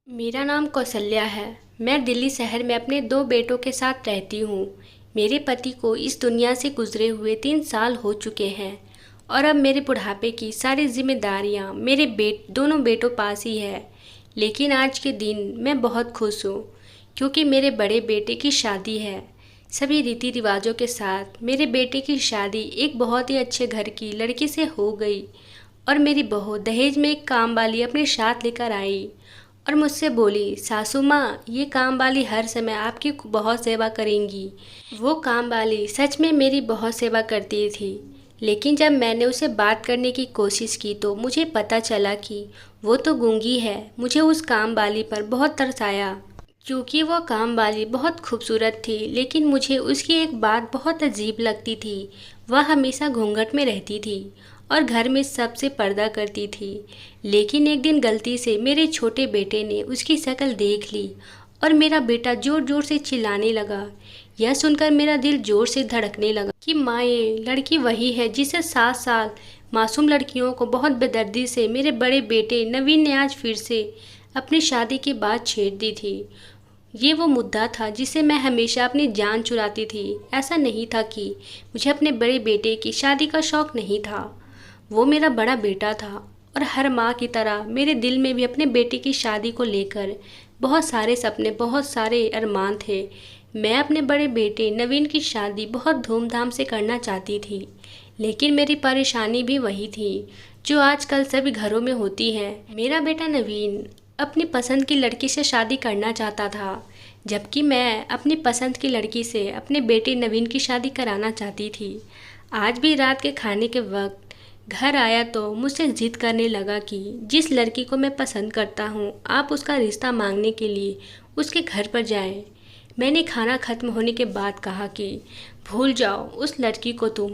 मेरा नाम कौसल्या है। मैं दिल्ली शहर में अपने 2 बेटों के साथ रहती हूँ। मेरे पति को इस दुनिया से गुजरे हुए 3 साल हो चुके हैं और अब मेरे बुढ़ापे की सारी जिम्मेदारियाँ मेरे दोनों बेटों पास ही है। लेकिन आज के दिन मैं बहुत खुश हूँ क्योंकि मेरे बड़े बेटे की शादी है। सभी रीति रिवाजों के साथ मेरे बेटे की शादी एक बहुत ही अच्छे घर की लड़की से हो गई और मेरी बहू दहेज में एक काम वाली अपने साथ लेकर आई और मुझसे बोली, सासू माँ, ये काम वाली हर समय आपकी बहुत सेवा करेंगी। वो काम वाली सच में मेरी बहुत सेवा करती थी, लेकिन जब मैंने उसे बात करने की कोशिश की तो मुझे पता चला कि वो तो गूंगी है। मुझे उस काम वाली पर बहुत तरस आया क्योंकि वो काम वाली बहुत खूबसूरत थी, लेकिन मुझे उसकी एक बात बहुत अजीब लगती थी। वह हमेशा घूंघट में रहती थी और घर में सबसे पर्दा करती थी। लेकिन एक दिन गलती से मेरे छोटे बेटे ने उसकी शक्ल देख ली और मेरा बेटा ज़ोर ज़ोर से चिल्लाने लगा। यह सुनकर मेरा दिल ज़ोर से धड़कने लगा कि माँ, ये लड़की वही है जिसे 7 साल मासूम लड़कियों को बहुत बेदर्दी से मेरे बड़े बेटे नवीन ने आज फिर से अपनी शादी की बात छेड़ दी थी। ये वो मुद्दा था जिसे मैं हमेशा अपनी जान चुराती थी। ऐसा नहीं था कि मुझे अपने बड़े बेटे की शादी का शौक़ नहीं था, वो मेरा बड़ा बेटा था और हर माँ की तरह मेरे दिल में भी अपने बेटे की शादी को लेकर बहुत सारे सपने, बहुत सारे अरमान थे। मैं अपने बड़े बेटे नवीन की शादी बहुत धूमधाम से करना चाहती थी, लेकिन मेरी परेशानी भी वही थी जो आजकल सभी घरों में होती है। मेरा बेटा नवीन अपनी पसंद की लड़की से शादी करना चाहता था, जबकि मैं अपनी पसंद की लड़की से अपने बेटे नवीन की शादी कराना चाहती थी। आज भी रात के खाने के वक्त घर आया तो मुझसे जिद करने लगा कि जिस लड़की को मैं पसंद करता हूँ, आप उसका रिश्ता मांगने के लिए उसके घर पर जाएं। मैंने खाना खत्म होने के बाद कहा कि भूल जाओ उस लड़की को तुम,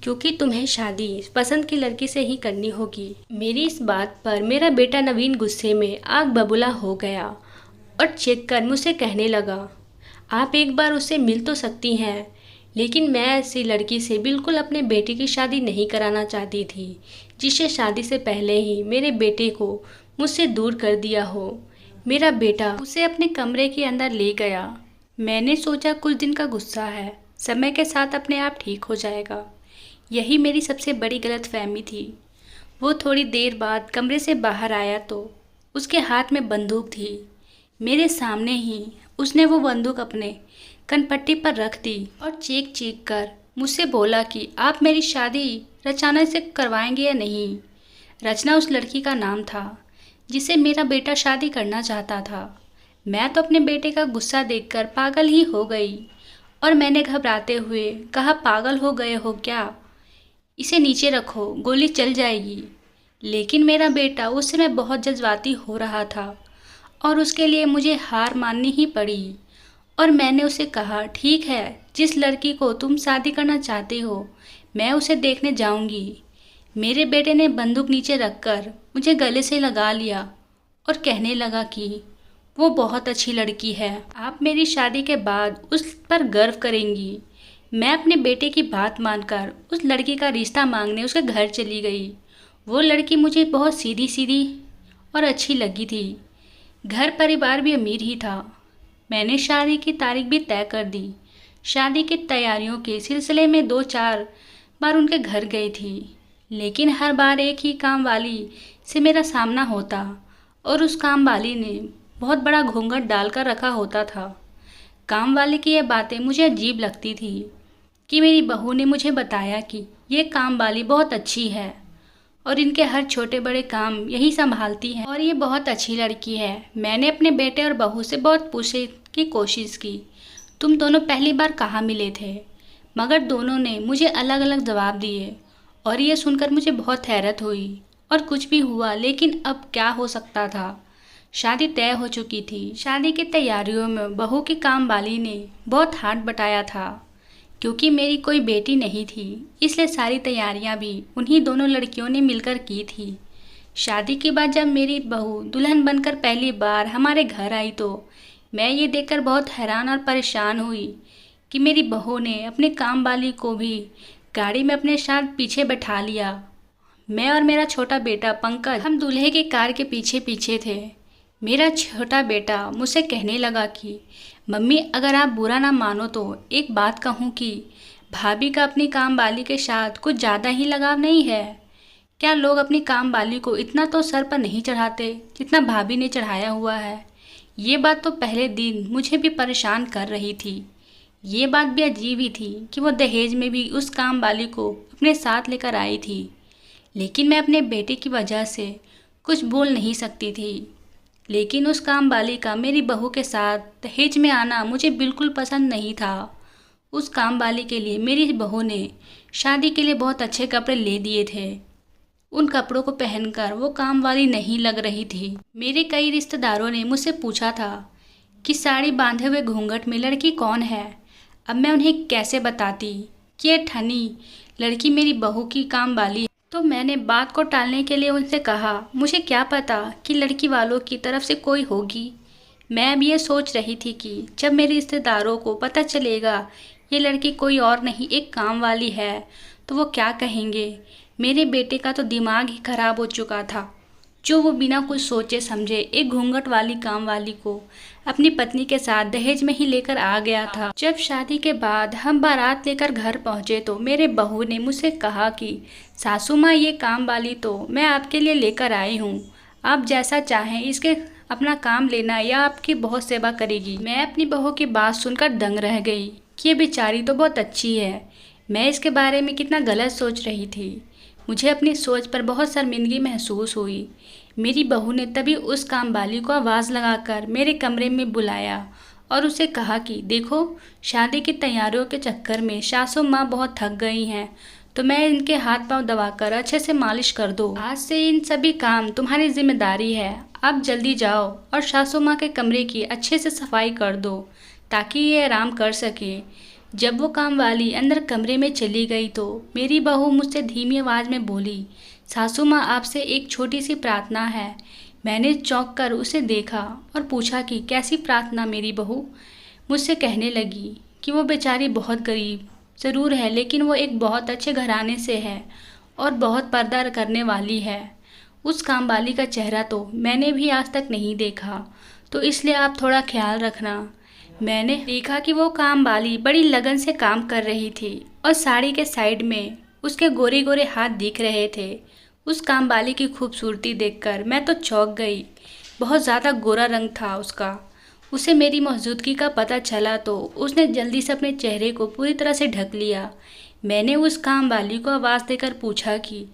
क्योंकि तुम्हें शादी पसंद की लड़की से ही करनी होगी। मेरी इस बात पर मेरा बेटा नवीन गुस्से में आग बबूला हो गया और चीख कर मुझसे कहने लगा, आप एक बार उससे मिल तो सकती हैं। लेकिन मैं ऐसी लड़की से बिल्कुल अपने बेटे की शादी नहीं कराना चाहती थी जिसे शादी से पहले ही मेरे बेटे को मुझसे दूर कर दिया हो। मेरा बेटा उसे अपने कमरे के अंदर ले गया। मैंने सोचा कुछ दिन का गुस्सा है, समय के साथ अपने आप ठीक हो जाएगा। यही मेरी सबसे बड़ी गलतफहमी थी। वो थोड़ी देर बाद कमरे से बाहर आया तो उसके हाथ में बंदूक थी। मेरे सामने ही उसने वो बंदूक अपने कनपट्टी पर रख दी और चीख चीख कर मुझसे बोला कि आप मेरी शादी रचना से करवाएंगे या नहीं। रचना उस लड़की का नाम था जिसे मेरा बेटा शादी करना चाहता था। मैं तो अपने बेटे का गुस्सा देखकर पागल ही हो गई और मैंने घबराते हुए कहा, पागल हो गए हो क्या? इसे नीचे रखो, गोली चल जाएगी। लेकिन मेरा बेटा उस समय बहुत जज्बाती हो रहा था और उसके लिए मुझे हार माननी ही पड़ी। और मैंने उसे कहा, ठीक है, जिस लड़की को तुम शादी करना चाहते हो मैं उसे देखने जाऊंगी। मेरे बेटे ने बंदूक नीचे रखकर मुझे गले से लगा लिया और कहने लगा कि वो बहुत अच्छी लड़की है, आप मेरी शादी के बाद उस पर गर्व करेंगी। मैं अपने बेटे की बात मानकर उस लड़की का रिश्ता मांगने उसके घर चली गई। वो लड़की मुझे बहुत सीधी सीधी और अच्छी लगी थी। घर परिवार भी अमीर ही था। मैंने शादी की तारीख भी तय कर दी। शादी की तैयारियों के सिलसिले में 2-4 बार उनके घर गई थी, लेकिन हर बार एक ही काम वाली से मेरा सामना होता और उस काम वाली ने बहुत बड़ा घूंघट डालकर रखा होता था। काम वाले की यह बातें मुझे अजीब लगती थी कि मेरी बहू ने मुझे बताया कि ये काम वाली बहुत अच्छी है और इनके हर छोटे बड़े काम यही संभालती है और ये बहुत अच्छी लड़की है। मैंने अपने बेटे और बहू से बहुत पूछने की कोशिश की, तुम दोनों पहली बार कहाँ मिले थे? मगर दोनों ने मुझे अलग अलग जवाब दिए और ये सुनकर मुझे बहुत हैरत हुई। और कुछ भी हुआ, लेकिन अब क्या हो सकता था? शादी तय हो चुकी थी। शादी की तैयारियों में बहू की काम वाली ने बहुत हाथ बटाया था। क्योंकि मेरी कोई बेटी नहीं थी, इसलिए सारी तैयारियां भी उन्हीं दोनों लड़कियों ने मिलकर की थी। शादी के बाद जब मेरी बहू दुल्हन बनकर पहली बार हमारे घर आई तो मैं ये देखकर बहुत हैरान और परेशान हुई कि मेरी बहू ने अपने काम वाली को भी गाड़ी में अपने साथ पीछे बैठा लिया। मैं और मेरा छोटा बेटा पंकज हम दूल्हे की कार के पीछे पीछे थे। मेरा छोटा बेटा मुझसे कहने लगा कि मम्मी, अगर आप बुरा ना मानो तो एक बात कहूँ कि भाभी का अपनी काम वाली के साथ कुछ ज़्यादा ही लगाव नहीं है। क्या लोग अपनी काम वाली को इतना तो सर पर नहीं चढ़ाते जितना भाभी ने चढ़ाया हुआ है। ये बात तो पहले दिन मुझे भी परेशान कर रही थी। ये बात भी अजीब ही थी कि वो दहेज में भी उस काम वाली को अपने साथ लेकर आई थी, लेकिन मैं अपने बेटे की वजह से कुछ बोल नहीं सकती थी। लेकिन उस काम वाली का मेरी बहू के साथ दहेज में आना मुझे बिल्कुल पसंद नहीं था। उस काम वाली के लिए मेरी बहू ने शादी के लिए बहुत अच्छे कपड़े ले दिए थे। उन कपड़ों को पहनकर वो काम वाली नहीं लग रही थी। मेरे कई रिश्तेदारों ने मुझसे पूछा था कि साड़ी बांधे हुए घूंघट में लड़की कौन है। अब मैं उन्हें कैसे बताती कि ये ठनी लड़की मेरी बहू की काम वाली है। तो मैंने बात को टालने के लिए उनसे कहा, मुझे क्या पता कि लड़की वालों की तरफ से कोई होगी। मैं अब ये सोच रही थी कि जब मेरे रिश्तेदारों को पता चलेगा ये लड़की कोई और नहीं एक काम वाली है तो वो क्या कहेंगे। मेरे बेटे का तो दिमाग ही खराब हो चुका था, जो वो बिना कुछ सोचे समझे एक घूंघट वाली काम वाली को अपनी पत्नी के साथ दहेज में ही लेकर आ गया था। जब शादी के बाद हम बारात लेकर घर पहुंचे तो मेरे बहू ने मुझसे कहा कि सासू माँ, ये काम वाली तो मैं आपके लिए लेकर आई हूँ, आप जैसा चाहें इसके अपना काम लेना या आपकी बहुत सेवा करेगी। मैं अपनी बहू की बात सुनकर दंग रह गई कि ये बेचारी तो बहुत अच्छी है। मैं इसके बारे में कितना गलत सोच रही थी। मुझे अपनी सोच पर बहुत शर्मिंदगी महसूस हुई। मेरी बहू ने तभी उस काम वाली को आवाज़ लगाकर मेरे कमरे में बुलाया और उसे कहा कि देखो, शादी की तैयारियों के चक्कर में सासू माँ बहुत थक गई हैं, तो मैं इनके हाथ पांव दबाकर अच्छे से मालिश कर दो। आज से इन सभी काम तुम्हारी जिम्मेदारी है। आप जल्दी जाओ और सासू माँ के कमरे की अच्छे से सफाई कर दो ताकि ये आराम कर सके। जब वो काम वाली अंदर कमरे में चली गई तो मेरी बहू मुझसे धीमी आवाज़ में बोली, सासू माँ, आपसे एक छोटी सी प्रार्थना है। मैंने चौंक कर उसे देखा और पूछा कि कैसी प्रार्थना मेरी बहू। मुझसे कहने लगी कि वो बेचारी बहुत गरीब ज़रूर है, लेकिन वो एक बहुत अच्छे घराने से है और बहुत पर्दा करने वाली है। उस काम वाली का चेहरा तो मैंने भी आज तक नहीं देखा, तो इसलिए आप थोड़ा ख्याल रखना। मैंने देखा कि वो काम वाली बड़ी लगन से काम कर रही थी और साड़ी के साइड में उसके गोरे गोरे हाथ दिख रहे थे। उस काम वाली की खूबसूरती देखकर मैं तो चौंक गई। बहुत ज़्यादा गोरा रंग था उसका। उसे मेरी मौजूदगी का पता चला तो उसने जल्दी से अपने चेहरे को पूरी तरह से ढक लिया। मैंने उस काम वाली को आवाज़ देकर पूछा कि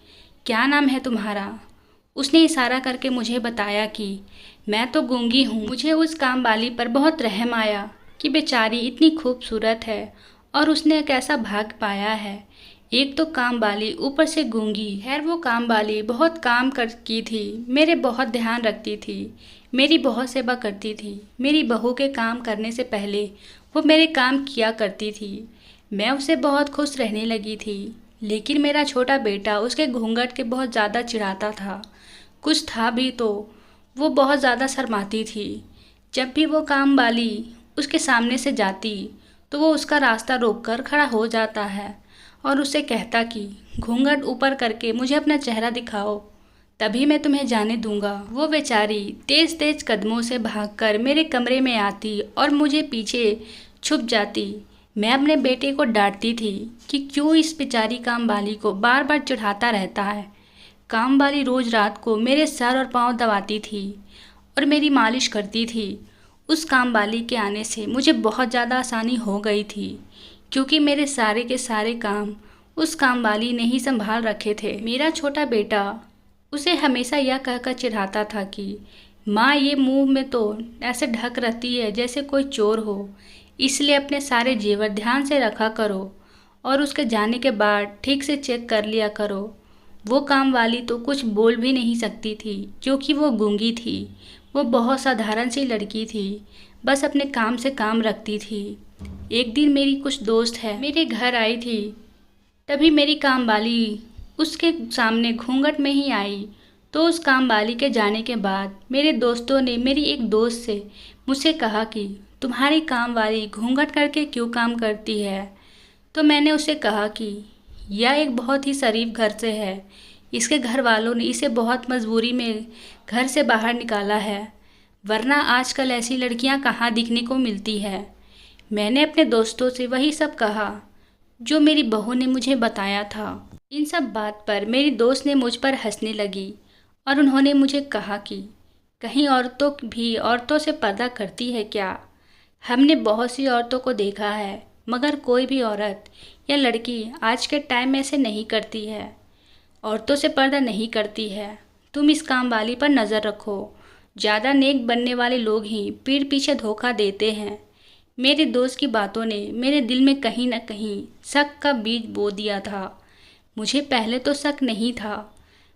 क्या नाम है तुम्हारा। उसने इशारा करके मुझे बताया कि मैं तो गूंगी हूँ। मुझे उस काम वाली पर बहुत रहम आया कि बेचारी इतनी खूबसूरत है और उसने एक ऐसा भाग पाया है। एक तो काम वाली ऊपर से गूंगी। खैर, वो काम वाली बहुत काम कर की थी, मेरे बहुत ध्यान रखती थी, मेरी बहुत सेवा करती थी। मेरी बहू के काम करने से पहले वो मेरे काम किया करती थी। मैं उसे बहुत खुश रहने लगी थी। लेकिन मेरा छोटा बेटा उसके घूंघट के बहुत ज़्यादा चिढ़ाता था। कुछ था भी तो वो बहुत ज़्यादा शर्माती थी। जब भी वो काम वाली उसके सामने से जाती तो वो उसका रास्ता रोककर खड़ा हो जाता है और उसे कहता कि घूंघट ऊपर करके मुझे अपना चेहरा दिखाओ, तभी मैं तुम्हें जाने दूंगा। वो बेचारी तेज तेज कदमों से भागकर मेरे कमरे में आती और मुझे पीछे छुप जाती। मैं अपने बेटे को डांटती थी कि क्यों इस बेचारी काम वाली को बार बार चिढ़ाता रहता है। काम वाली रोज़ रात को मेरे सर और पाँव दबाती थी और मेरी मालिश करती थी। उस काम वाली के आने से मुझे बहुत ज़्यादा आसानी हो गई थी, क्योंकि मेरे सारे के सारे काम उस काम वाली ने ही संभाल रखे थे। मेरा छोटा बेटा उसे हमेशा यह कहकर चिढ़ाता था कि माँ, ये मुंह में तो ऐसे ढक रहती है जैसे कोई चोर हो, इसलिए अपने सारे जेवर ध्यान से रखा करो और उसके जाने के बाद ठीक से चेक कर लिया करो। वो काम वाली तो कुछ बोल भी नहीं सकती थी क्योंकि वो गूंगी थी। वो बहुत साधारण सी लड़की थी, बस अपने काम से काम रखती थी। एक दिन मेरी कुछ दोस्त है मेरे घर आई थी, तभी मेरी काम वाली उसके सामने घूंघट में ही आई। तो उस काम वाली के जाने के बाद मेरे दोस्तों ने मेरी एक दोस्त से मुझसे कहा कि तुम्हारी काम वाली घूंघट करके क्यों काम करती है। तो मैंने उसे कहा कि यह एक बहुत ही शरीफ घर से है, इसके घर वालों ने इसे बहुत मजबूरी में घर से बाहर निकाला है। वरना आजकल ऐसी लड़कियां कहाँ दिखने को मिलती है। मैंने अपने दोस्तों से वही सब कहा जो मेरी बहू ने मुझे बताया था। इन सब बात पर मेरी दोस्त ने मुझ पर हंसने लगी और उन्होंने मुझे कहा कि कहीं औरतों भी औरतों से पर्दा करती है क्या? हमने बहुत सी औरतों को देखा है, मगर कोई भी औरत या लड़की आज के टाइम में ऐसे नहीं करती है, औरतों से पर्दा नहीं करती है। तुम इस काम वाली पर नज़र रखो। ज़्यादा नेक बनने वाले लोग ही पीठ पीछे धोखा देते हैं। मेरे दोस्त की बातों ने मेरे दिल में कहीं न कहीं शक का बीज बो दिया था। मुझे पहले तो शक नहीं था,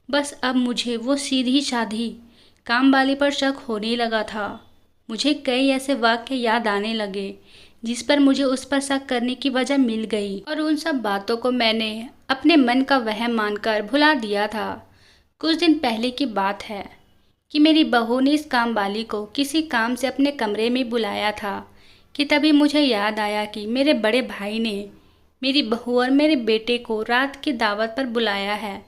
बस अब मुझे वो सीधी साधी काम वाली पर शक होने लगा था। मुझे कई ऐसे वाक्य याद आने लगे जिस पर मुझे उस पर शक करने की वजह मिल गई, और उन सब बातों को मैंने अपने मन का वहम मानकर भुला दिया था। कुछ दिन पहले की बात है कि मेरी बहू ने इस काम वाली को किसी काम से अपने कमरे में बुलाया था कि तभी मुझे याद आया कि मेरे बड़े भाई ने मेरी बहू और मेरे बेटे को रात की दावत पर बुलाया है।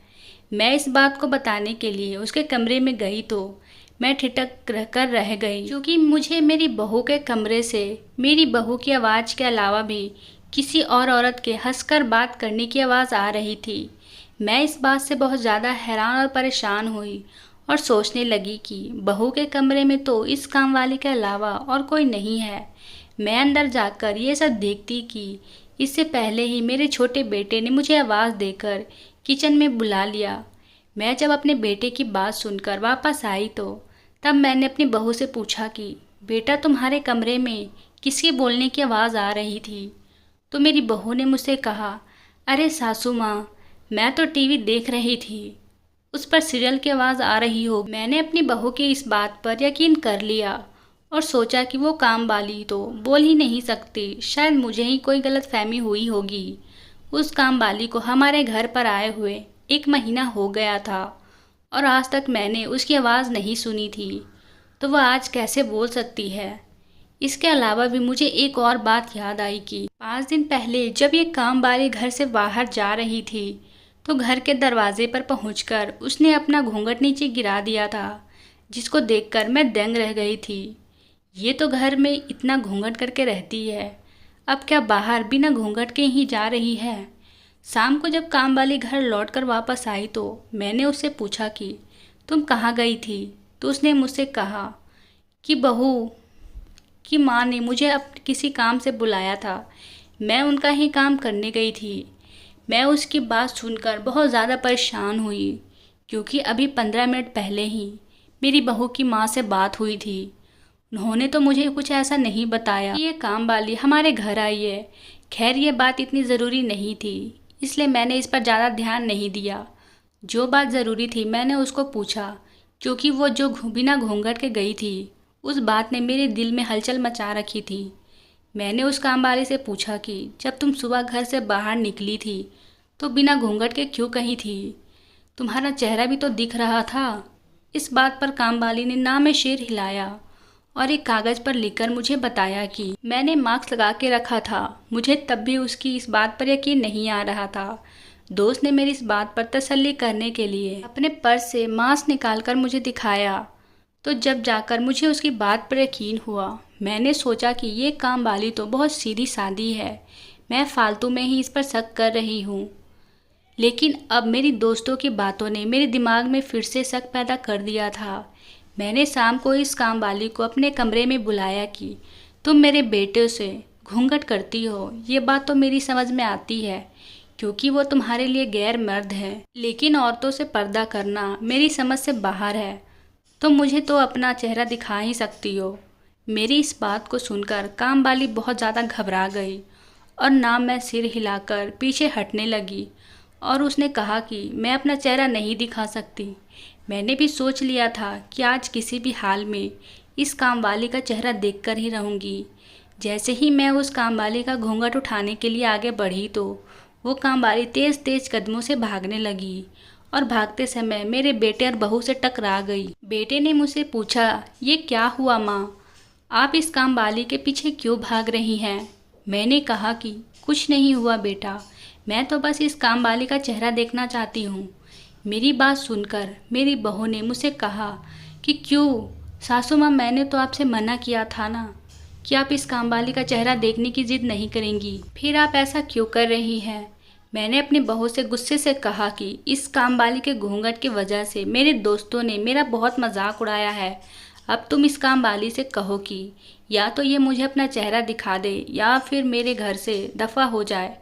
मैं इस बात को बताने के लिए उसके कमरे में गई तो मैं ठिठक कर रह गई, क्योंकि मुझे मेरी बहू के कमरे से मेरी बहू की आवाज़ के अलावा भी किसी और औरत के हंसकर बात करने की आवाज़ आ रही थी। मैं इस बात से बहुत ज़्यादा हैरान और परेशान हुई और सोचने लगी कि बहू के कमरे में तो इस काम वाली के अलावा और कोई नहीं है। मैं अंदर जाकर ये सब देखती कि इससे पहले ही मेरे छोटे बेटे ने मुझे आवाज़ देकर किचन में बुला लिया। मैं जब अपने बेटे की बात सुनकर वापस आई तो तब मैंने अपनी बहू से पूछा कि बेटा, तुम्हारे कमरे में किसके बोलने की आवाज़ आ रही थी? तो मेरी बहू ने मुझसे कहा, अरे सासू माँ, मैं तो टीवी देख रही थी, उस पर सीरियल की आवाज़ आ रही हो। मैंने अपनी बहू की इस बात पर यकीन कर लिया और सोचा कि वो काम वाली तो बोल ही नहीं सकती, शायद मुझे ही कोई गलतफहमी हुई होगी। उस काम वाली को हमारे घर पर आए हुए 1 महीना हो गया था और आज तक मैंने उसकी आवाज़ नहीं सुनी थी, तो वह आज कैसे बोल सकती है? इसके अलावा भी मुझे एक और बात याद आई कि 5 दिन पहले जब ये काम वाली घर से बाहर जा रही थी तो घर के दरवाजे पर पहुंचकर उसने अपना घूंघट नीचे गिरा दिया था, जिसको देखकर मैं दंग रह गई थी। ये तो घर में इतना घूंघट करके रहती है, अब क्या बाहर बिना घूंघट के ही जा रही है? शाम को जब काम वाली घर लौटकर वापस आई तो मैंने उससे पूछा कि तुम कहाँ गई थी? तो उसने मुझसे कहा कि बहू की माँ ने मुझे अब किसी काम से बुलाया था, मैं उनका ही काम करने गई थी। मैं उसकी बात सुनकर बहुत ज़्यादा परेशान हुई, क्योंकि अभी 15 मिनट पहले ही मेरी बहू की माँ से बात हुई थी। उन्होंने तो मुझे कुछ ऐसा नहीं बताया कि ये काम वाली हमारे घर आई है। खैर, ये बात इतनी ज़रूरी नहीं थी, इसलिए मैंने इस पर ज़्यादा ध्यान नहीं दिया। जो बात ज़रूरी थी मैंने उसको पूछा, क्योंकि वो जो बिना घूंघट के गई थी उस बात ने मेरे दिल में हलचल मचा रखी थी। मैंने उस काम वाली से पूछा कि जब तुम सुबह घर से बाहर निकली थी तो बिना घूंघट के क्यों कही थी? तुम्हारा चेहरा भी तो दिख रहा था। इस बात पर काम वाली ने ना में सिर हिलाया और एक कागज़ पर लिखकर मुझे बताया कि मैंने मास्क लगा के रखा था। मुझे तब भी उसकी इस बात पर यकीन नहीं आ रहा था। दोस्त ने मेरी इस बात पर तसल्ली करने के लिए अपने पर्स से मास्क निकालकर मुझे दिखाया, तो जब जाकर मुझे उसकी बात पर यकीन हुआ। मैंने सोचा कि ये काम वाली तो बहुत सीधी सादी है, मैं फालतू में ही इस पर शक कर रही हूँ। लेकिन अब मेरी दोस्तों की बातों ने मेरे दिमाग में फिर से शक पैदा कर दिया था। मैंने शाम को इस काम वाली को अपने कमरे में बुलाया कि तुम मेरे बेटे से घूंघट करती हो, ये बात तो मेरी समझ में आती है, क्योंकि वो तुम्हारे लिए गैर मर्द है, लेकिन औरतों से पर्दा करना मेरी समझ से बाहर है। तुम मुझे तो अपना चेहरा दिखा ही सकती हो। मेरी इस बात को सुनकर काम वाली बहुत ज़्यादा घबरा गई और ना मैं सिर हिलाकर पीछे हटने लगी, और उसने कहा कि मैं अपना चेहरा नहीं दिखा सकती। मैंने भी सोच लिया था कि आज किसी भी हाल में इस काम वाली का चेहरा देखकर ही रहूँगी। जैसे ही मैं उस काम वाली का घूंघट उठाने के लिए आगे बढ़ी तो वो काम वाली तेज़ तेज़ कदमों से भागने लगी और भागते समय मेरे बेटे और बहू से टकरा गई। बेटे ने मुझसे पूछा, ये क्या हुआ माँ, आप इस काम वाली के पीछे क्यों भाग रही हैं? मैंने कहा कि कुछ नहीं हुआ बेटा, मैं तो बस इस काम वाली का चेहरा देखना चाहती हूँ। मेरी बात सुनकर मेरी बहू ने मुझसे कहा कि क्यों, सासू माँ, मैंने तो आपसे मना किया था ना कि आप इस कामवाली का चेहरा देखने की जिद नहीं करेंगी, फिर आप ऐसा क्यों कर रही हैं? मैंने अपनी बहू से गुस्से से कहा कि इस कामवाली के घूंघट की वजह से मेरे दोस्तों ने मेरा बहुत मजाक उड़ाया है। अब तुम इस कामवाली से कहो कि या तो ये मुझे अपना चेहरा दिखा दे या फिर मेरे घर से दफ़ा हो जाए।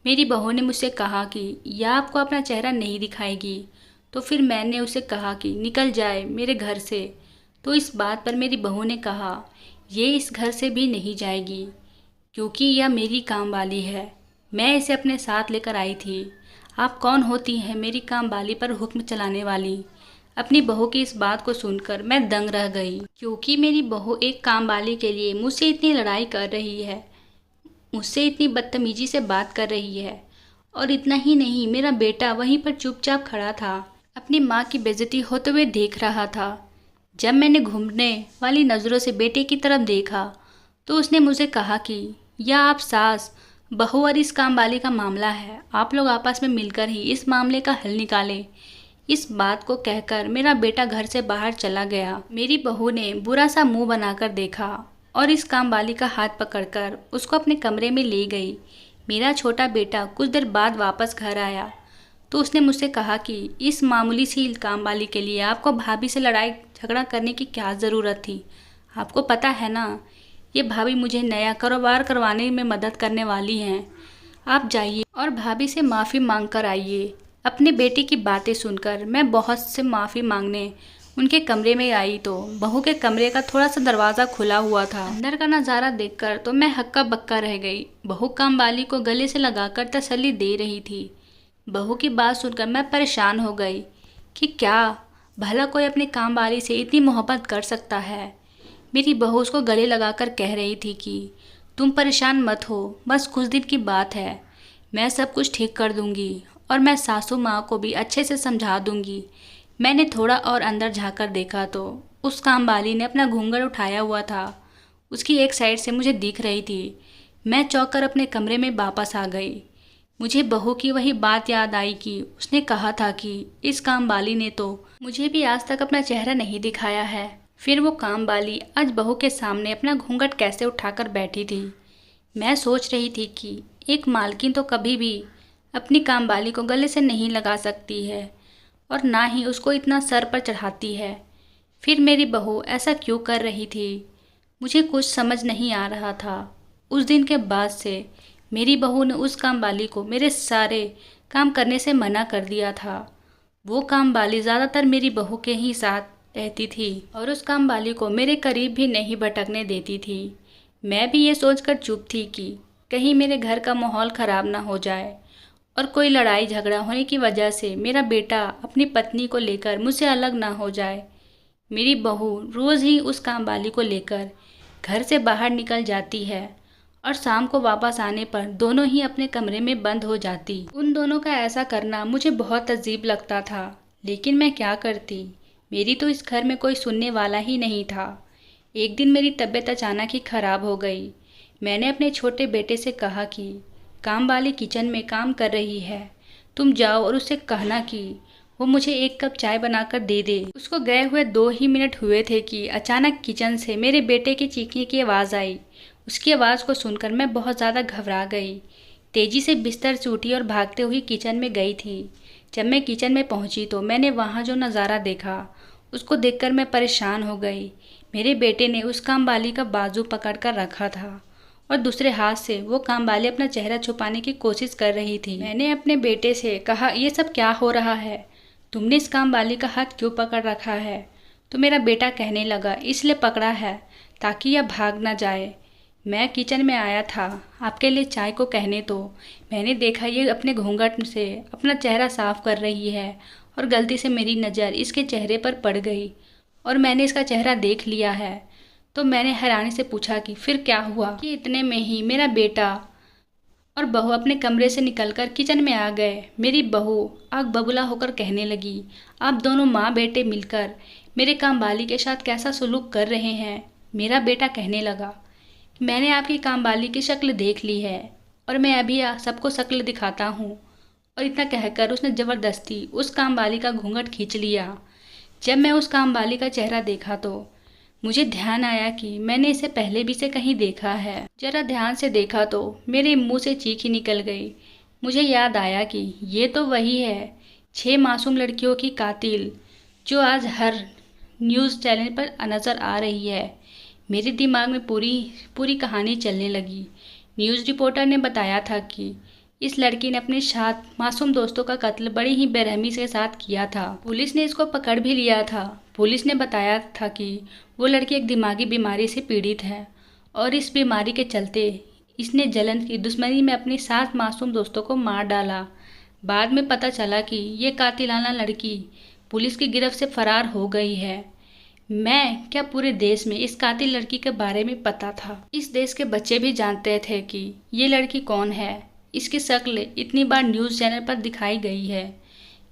मेरी बहू ने मुझसे कहा कि या आपको अपना चेहरा नहीं दिखाएगी, तो फिर मैंने उसे कहा कि निकल जाए मेरे घर से। तो इस बात पर मेरी बहू ने कहा ये इस घर से भी नहीं जाएगी क्योंकि यह मेरी कामवाली है, मैं इसे अपने साथ लेकर आई थी। आप कौन होती हैं मेरी कामवाली पर हुक्म चलाने वाली? अपनी बहू की इस बात को सुनकर मैं दंग रह गई, क्योंकि मेरी बहू एक कामवाली के लिए मुझसे इतनी लड़ाई कर रही है, मुझसे इतनी बदतमीजी से बात कर रही है। और इतना ही नहीं, मेरा बेटा वहीं पर चुपचाप खड़ा था, अपनी माँ की बेइज्जती होते हुए देख रहा था। जब मैंने घूमने वाली नज़रों से बेटे की तरफ देखा तो उसने मुझे कहा कि यह आप सास बहू और इस कामवाली का मामला है, आप लोग आपस में मिलकर ही इस मामले का हल निकालें। इस बात को कहकर मेरा बेटा घर से बाहर चला गया। मेरी बहू ने बुरा सा मुंह बनाकर देखा और इस कामवाली का हाथ पकड़कर उसको अपने कमरे में ले गई। मेरा छोटा बेटा कुछ देर बाद वापस घर आया तो उसने मुझसे कहा कि इस मामूली सी कामवाली के लिए आपको भाभी से लड़ाई झगड़ा करने की क्या ज़रूरत थी? आपको पता है ना, ये भाभी मुझे नया कारोबार करवाने में मदद करने वाली हैं। आप जाइए और भाभी से माफ़ी मांग कर आइए। अपने बेटे की बातें सुनकर मैं बहुत से माफ़ी मांगने उनके कमरे में आई तो बहू के कमरे का थोड़ा सा दरवाज़ा खुला हुआ था। अंदर का नज़ारा देखकर तो मैं हक्का बक्का रह गई। बहू कामवाली को गले से लगाकर तसल्ली दे रही थी। बहू की बात सुनकर मैं परेशान हो गई कि क्या भला कोई अपनी कामवाली से इतनी मोहब्बत कर सकता है। मेरी बहू उसको गले लगाकर कह रही थी कि तुम परेशान मत हो, बस कुछ दिन की बात है, मैं सब कुछ ठीक कर दूंगी और मैं सासू माँ को भी अच्छे से समझा दूंगी। मैंने थोड़ा और अंदर झांकर देखा तो उस कामवाली ने अपना घूंघट उठाया हुआ था, उसकी एक साइड से मुझे दिख रही थी। मैं चौंक कर अपने कमरे में वापस आ गई। मुझे बहू की वही बात याद आई कि उसने कहा था कि इस कामवाली ने तो मुझे भी आज तक अपना चेहरा नहीं दिखाया है। फिर वो कामवाली आज बहू के सामने अपना घूंघट कैसे उठाकर बैठी थी। मैं सोच रही थी कि एक मालकिन तो कभी भी अपनी कामवाली को गले से नहीं लगा सकती है और ना ही उसको इतना सर पर चढ़ाती है। फिर मेरी बहू ऐसा क्यों कर रही थी, मुझे कुछ समझ नहीं आ रहा था। उस दिन के बाद से मेरी बहू ने उस कामवाली को मेरे सारे काम करने से मना कर दिया था। वो कामवाली ज़्यादातर मेरी बहू के ही साथ रहती थी और उस कामवाली को मेरे करीब भी नहीं भटकने देती थी। मैं भी ये सोचकर चुप थी कि कहीं मेरे घर का माहौल ख़राब ना हो जाए और कोई लड़ाई झगड़ा होने की वजह से मेरा बेटा अपनी पत्नी को लेकर मुझसे अलग ना हो जाए। मेरी बहू रोज़ ही उस कामवाली को लेकर घर से बाहर निकल जाती है और शाम को वापस आने पर दोनों ही अपने कमरे में बंद हो जाती। उन दोनों का ऐसा करना मुझे बहुत अजीब लगता था, लेकिन मैं क्या करती, मेरी तो इस घर में कोई सुनने वाला ही नहीं था। एक दिन मेरी तबीयत अचानक ही ख़राब हो गई। मैंने अपने छोटे बेटे से कहा कि कामवाली किचन में काम कर रही है, तुम जाओ और उससे कहना कि वो मुझे एक कप चाय बनाकर दे दे। उसको गए हुए 2 ही मिनट हुए थे कि अचानक किचन से मेरे बेटे की चीखने की आवाज़ आई। उसकी आवाज़ को सुनकर मैं बहुत ज़्यादा घबरा गई। तेज़ी से बिस्तर से उठी और भागते हुए किचन में गई थी। जब मैं किचन में पहुंची तो मैंने वहां जो नज़ारा देखा उसको देखकर मैं परेशान हो गई। मेरे बेटे ने उस कामवाली का बाजू पकड़ कर रखा था और दूसरे हाथ से वो कामवाली अपना चेहरा छुपाने की कोशिश कर रही थी। मैंने अपने बेटे से कहा, ये सब क्या हो रहा है, तुमने इस कामवाली का हाथ क्यों पकड़ रखा है? तो मेरा बेटा कहने लगा, इसलिए पकड़ा है ताकि यह भाग ना जाए। मैं किचन में आया था आपके लिए चाय को कहने, तो मैंने देखा ये अपने घूंघट से अपना चेहरा साफ कर रही है और गलती से मेरी नज़र इसके चेहरे पर पड़ गई और मैंने इसका चेहरा देख लिया है। तो मैंने हैरानी से पूछा कि फिर क्या हुआ? कि इतने में ही मेरा बेटा और बहू अपने कमरे से निकलकर किचन में आ गए। मेरी बहू आग बबूला होकर कहने लगी, आप दोनों माँ बेटे मिलकर मेरे कामवाली के साथ कैसा सलूक कर रहे हैं। मेरा बेटा कहने लगा, मैंने आपकी कामवाली की शक्ल देख ली है और मैं अभी सबको शक्ल दिखाता हूँ। और इतना कहकर उसने ज़बरदस्ती उस कामवाली का घूंघट खींच लिया। जब मैं उस कामवाली का चेहरा देखा तो मुझे ध्यान आया कि मैंने इसे पहले भी से कहीं देखा है। जरा ध्यान से देखा तो मेरे मुंह से चीख ही निकल गई। मुझे याद आया कि ये तो वही है, 6 मासूम लड़कियों की कातिल, जो आज हर न्यूज़ चैनल पर नज़र आ रही है। मेरे दिमाग में पूरी पूरी कहानी चलने लगी। न्यूज़ रिपोर्टर ने बताया था कि इस लड़की ने अपने 7 मासूम दोस्तों का कत्ल बड़ी ही बेरहमी के साथ किया था। पुलिस ने इसको पकड़ भी लिया था। पुलिस ने बताया था कि वो लड़की एक दिमागी बीमारी से पीड़ित है और इस बीमारी के चलते इसने जलन की दुश्मनी में अपने 7 मासूम दोस्तों को मार डाला। बाद में पता चला कि ये कातिलाना लड़की पुलिस की गिरफ्त से फरार हो गई है। मैं क्या, पूरे देश में इस कातिल लड़की के बारे में पता था। इस देश के बच्चे भी जानते थे कि ये लड़की कौन है। इसकी शक्ल इतनी बार न्यूज़ चैनल पर दिखाई गई है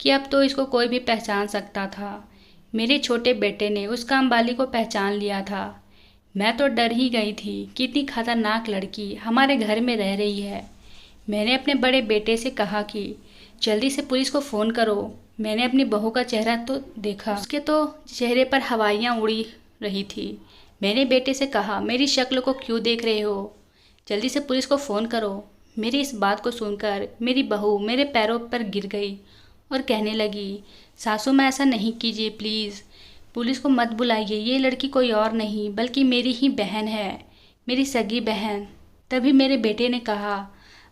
कि अब तो इसको कोई भी पहचान सकता था। मेरे छोटे बेटे ने उस कामवाली को पहचान लिया था। मैं तो डर ही गई थी कि इतनी खतरनाक लड़की हमारे घर में रह रही है। मैंने अपने बड़े बेटे से कहा कि जल्दी से पुलिस को फ़ोन करो। मैंने अपनी बहू का चेहरा तो देखा, उसके तो चेहरे पर हवाइयाँ उड़ी रही थी। मैंने बेटे से कहा, मेरी शक्ल को क्यों देख रहे हो, जल्दी से पुलिस को फ़ोन करो। मेरी इस बात को सुनकर मेरी बहू मेरे पैरों पर गिर गई और कहने लगी, सासू माँ ऐसा नहीं कीजिए प्लीज़, पुलिस को मत बुलाइए, ये लड़की कोई और नहीं बल्कि मेरी ही बहन है, मेरी सगी बहन। तभी मेरे बेटे ने कहा,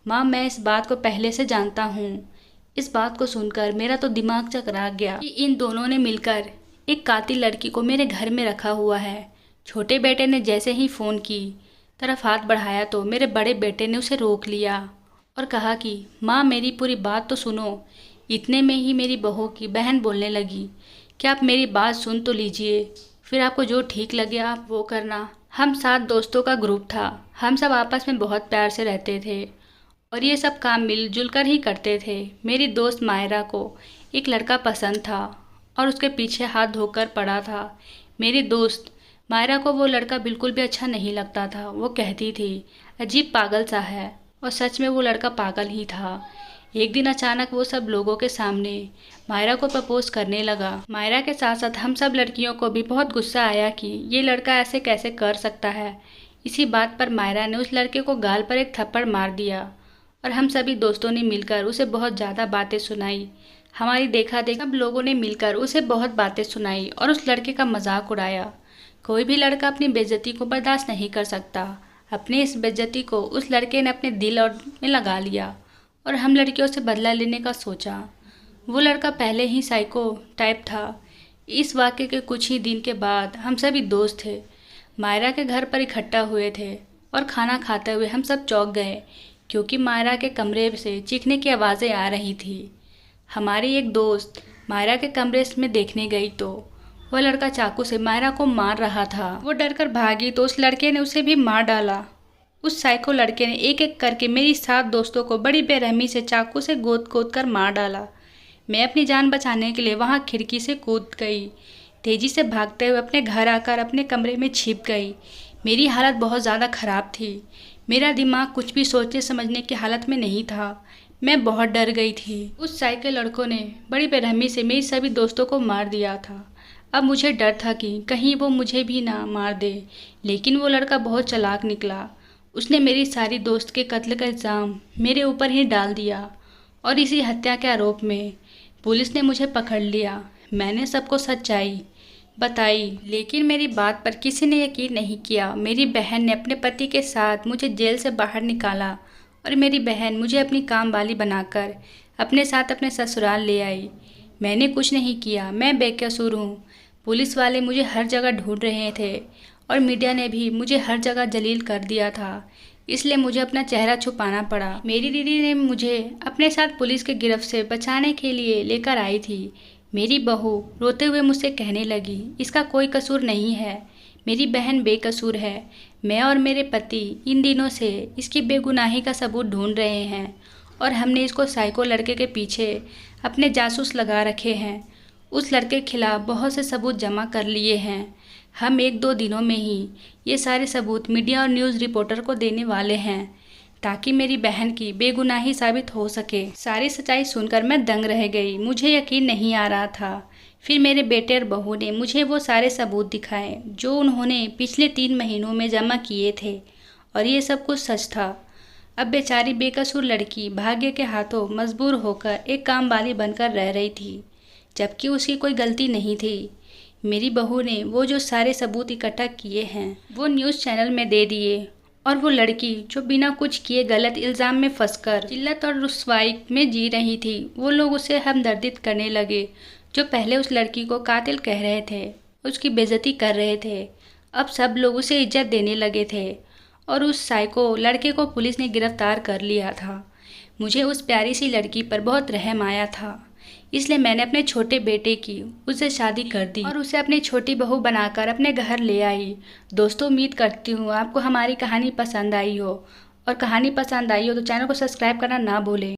माँ मैं इस बात को पहले से जानता हूँ। इस बात को सुनकर मेरा तो दिमाग चकरा गया कि इन दोनों ने मिलकर एक कातिल लड़की को मेरे घर में रखा हुआ है। छोटे बेटे ने जैसे ही फ़ोन की तरफ हाथ बढ़ाया तो मेरे बड़े बेटे ने उसे रोक लिया और कहा कि माँ मेरी पूरी बात तो सुनो। इतने में ही मेरी बहू की बहन बोलने लगी, क्या आप मेरी बात सुन तो लीजिए, फिर आपको जो ठीक लगे आप वो करना। हम 7 दोस्तों का ग्रुप था। हम सब आपस में बहुत प्यार से रहते थे और ये सब काम मिलजुल कर ही करते थे। मेरी दोस्त मायरा को एक लड़का पसंद था और उसके पीछे हाथ धोकर पड़ा था। मेरी दोस्त मायरा को वो लड़का बिल्कुल भी अच्छा नहीं लगता था। वो कहती थी अजीब पागल सा है, और सच में वो लड़का पागल ही था। एक दिन अचानक वो सब लोगों के सामने मायरा को प्रपोज करने लगा। मायरा के साथ साथ हम सब लड़कियों को भी बहुत गुस्सा आया कि ये लड़का ऐसे कैसे कर सकता है। इसी बात पर मायरा ने उस लड़के को गाल पर एक थप्पड़ मार दिया और हम सभी दोस्तों ने मिलकर उसे बहुत ज़्यादा बातें सुनाई। हमारी देखा सब लोगों ने मिलकर उसे बहुत बातें सुनाई और उस लड़के का मजाक उड़ाया। कोई भी लड़का अपनी बेइज्जती को बर्दाश्त नहीं कर सकता। अपनी इस बेइज्जती को उस लड़के ने अपने दिल और में लगा लिया और हम लड़कियों से बदला लेने का सोचा। वो लड़का पहले ही साइको टाइप था। इस वाक़े के कुछ ही दिन के बाद हम सभी दोस्त थे मायरा के घर पर इकट्ठा हुए थे और खाना खाते हुए हम सब चौंक गए क्योंकि मायरा के कमरे से चीखने की आवाज़ें आ रही थी। हमारी एक दोस्त मायरा के कमरे में देखने गई तो वह लड़का चाकू से मायरा को मार रहा था। वो डरकर भागी तो उस लड़के ने उसे भी मार डाला। उस साइको लड़के ने एक एक करके मेरी 7 दोस्तों को बड़ी बेरहमी से चाकू से गोद कर मार डाला। मैं अपनी जान बचाने के लिए वहाँ खिड़की से कूद गई। तेज़ी से भागते हुए अपने घर आकर अपने कमरे में छिप गई। मेरी हालत बहुत ज़्यादा ख़राब थी। मेरा दिमाग कुछ भी सोचने समझने की हालत में नहीं था। मैं बहुत डर गई थी। उस साइको लड़कों ने बड़ी बेरहमी से मेरी सभी दोस्तों को मार दिया था। अब मुझे डर था कि कहीं वो मुझे भी ना मार दे, लेकिन वो लड़का बहुत चालाक निकला। उसने मेरी सारी दोस्त के कत्ल का इल्ज़ाम मेरे ऊपर ही डाल दिया और इसी हत्या के आरोप में पुलिस ने मुझे पकड़ लिया। मैंने सबको सच्चाई बताई, लेकिन मेरी बात पर किसी ने यकीन नहीं किया। मेरी बहन ने अपने पति के साथ मुझे जेल से बाहर निकाला और मेरी बहन मुझे अपनी कामवाली बनाकर अपने साथ अपने ससुराल ले आई। मैंने कुछ नहीं किया, मैं बेकसूर हूँ। पुलिस वाले मुझे हर जगह ढूंढ रहे थे और मीडिया ने भी मुझे हर जगह जलील कर दिया था, इसलिए मुझे अपना चेहरा छुपाना पड़ा। मेरी दीदी ने मुझे अपने साथ पुलिस के गिरफ्त से बचाने के लिए लेकर आई थी। मेरी बहू रोते हुए मुझसे कहने लगी, इसका कोई कसूर नहीं है, मेरी बहन बेकसूर है। मैं और मेरे पति इन दिनों से इसकी बेगुनाही का सबूत ढूंढ रहे हैं और हमने इसको साइको लड़के के पीछे अपने जासूस लगा रखे हैं। उस लड़के के खिलाफ बहुत से सबूत जमा कर लिए हैं। हम 1-2 दिनों में ही ये सारे सबूत मीडिया और न्यूज़ रिपोर्टर को देने वाले हैं ताकि मेरी बहन की बेगुनाही साबित हो सके। सारी सच्चाई सुनकर मैं दंग रह गई। मुझे यकीन नहीं आ रहा था। फिर मेरे बेटे और बहू ने मुझे वो सारे सबूत दिखाए जो उन्होंने पिछले 3 महीनों में जमा किए थे, और ये सब कुछ सच था। अब बेचारी बेकसूर लड़की भाग्य के हाथों मजबूर होकर एक काम वाली बनकर रह रही थी, जबकि उसकी कोई गलती नहीं थी। मेरी बहू ने वो जो सारे सबूत इकट्ठा किए हैं वो न्यूज़ चैनल में दे दिए, और वो लड़की जो बिना कुछ किए गलत इल्ज़ाम में फंसकर जिल्लत और रुसवाई में जी रही थी, वो लोग उसे हमदर्दित करने लगे जो पहले उस लड़की को कातिल कह रहे थे, उसकी बेइज्जती कर रहे थे। अब सब लोग उसे इज्जत देने लगे थे, और उस साइको लड़के को पुलिस ने गिरफ्तार कर लिया था। मुझे उस प्यारी सी लड़की पर बहुत रहम आया था, इसलिए मैंने अपने छोटे बेटे की उससे शादी कर दी और उसे अपनी छोटी बहू बनाकर अपने घर ले आई। दोस्तों, उम्मीद करती हूँ आपको हमारी कहानी पसंद आई हो, और कहानी पसंद आई हो तो चैनल को सब्सक्राइब करना ना भूलें।